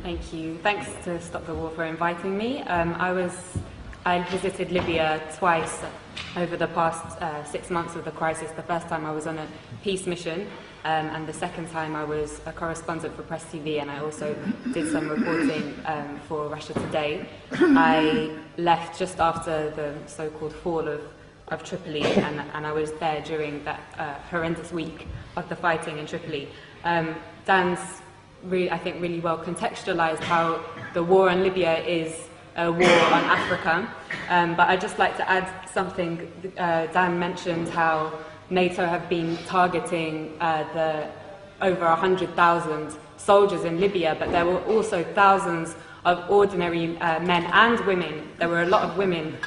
Thank you. Thanks to Stop the War for inviting me. I visited Libya twice over the past 6 months of the crisis. The first time I was on a peace mission, and the second time I was a correspondent for Press TV, and I also did some reporting for Russia Today. I left just after the so-called fall of Tripoli, and I was there during that horrendous week of the fighting in Tripoli. Dan's I think really well contextualized how the war in Libya is a war on Africa, but I'd just like to add something. Dan mentioned how NATO have been targeting the over 100,000 soldiers in Libya, but there were also thousands of ordinary men and women. There were a lot of women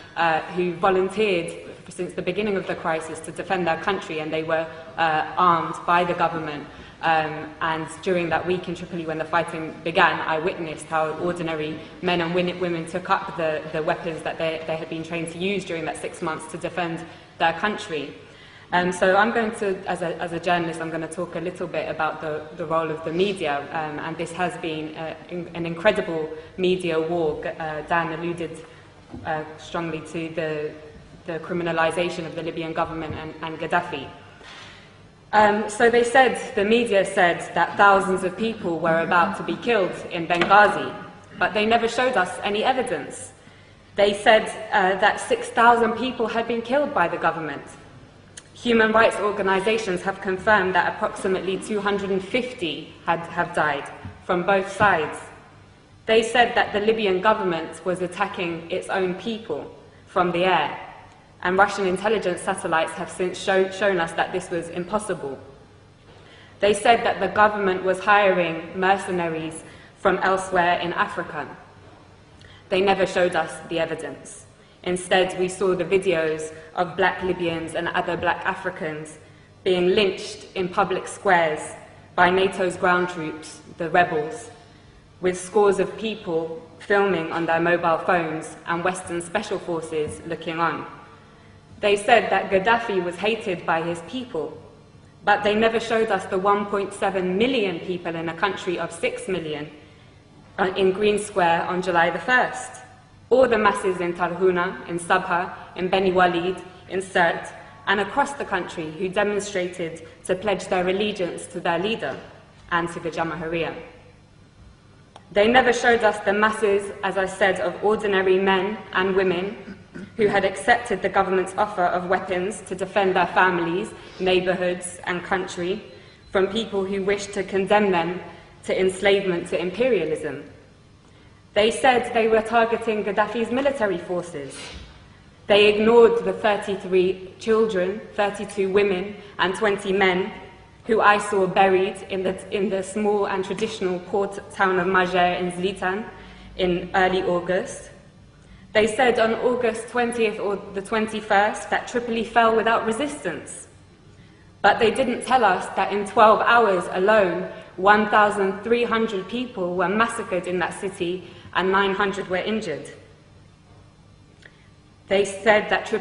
who volunteered since the beginning of the crisis to defend their country, and they were armed by the government. And during that week in Tripoli when the fighting began, I witnessed how ordinary men and women took up the weapons that they had been trained to use during that 6 months to defend their country. So I'm going to, as a journalist, I'm going to talk a little bit about the role of the media, and this has been an incredible media war. Dan alluded strongly to the criminalization of the Libyan government and Gaddafi. So the media said that thousands of people were about to be killed in Benghazi, but they never showed us any evidence. They said that 6,000 people had been killed by the government. Human rights organizations have confirmed that approximately 250 have died from both sides. They said that the Libyan government was attacking its own people from the air, and Russian intelligence satellites have since shown us that this was impossible. They said that the government was hiring mercenaries from elsewhere in Africa. They never showed us the evidence. Instead, we saw the videos of black Libyans and other black Africans being lynched in public squares by NATO's ground troops, the rebels, with scores of people filming on their mobile phones and Western special forces looking on. They said that Gaddafi was hated by his people, but they never showed us the 1.7 million people in a country of 6 million in Green Square on July the 1st, or the masses in Tarhuna, in Sabha, in Beni Walid, in Sirte, and across the country who demonstrated to pledge their allegiance to their leader and to the Jamahiriya. They never showed us the masses, as I said, of ordinary men and women who had accepted the government's offer of weapons to defend their families, neighborhoods, and country from people who wished to condemn them to enslavement, to imperialism. They said they were targeting Gaddafi's military forces. They ignored the 33 children, 32 women, and 20 men who I saw buried in the small and traditional port town of Majer in Zlitan in early August. They said on August 20th or the 21st that Tripoli fell without resistance. But they didn't tell us that in 12 hours alone, 1,300 people were massacred in that city and 900 were injured. They said that Tripoli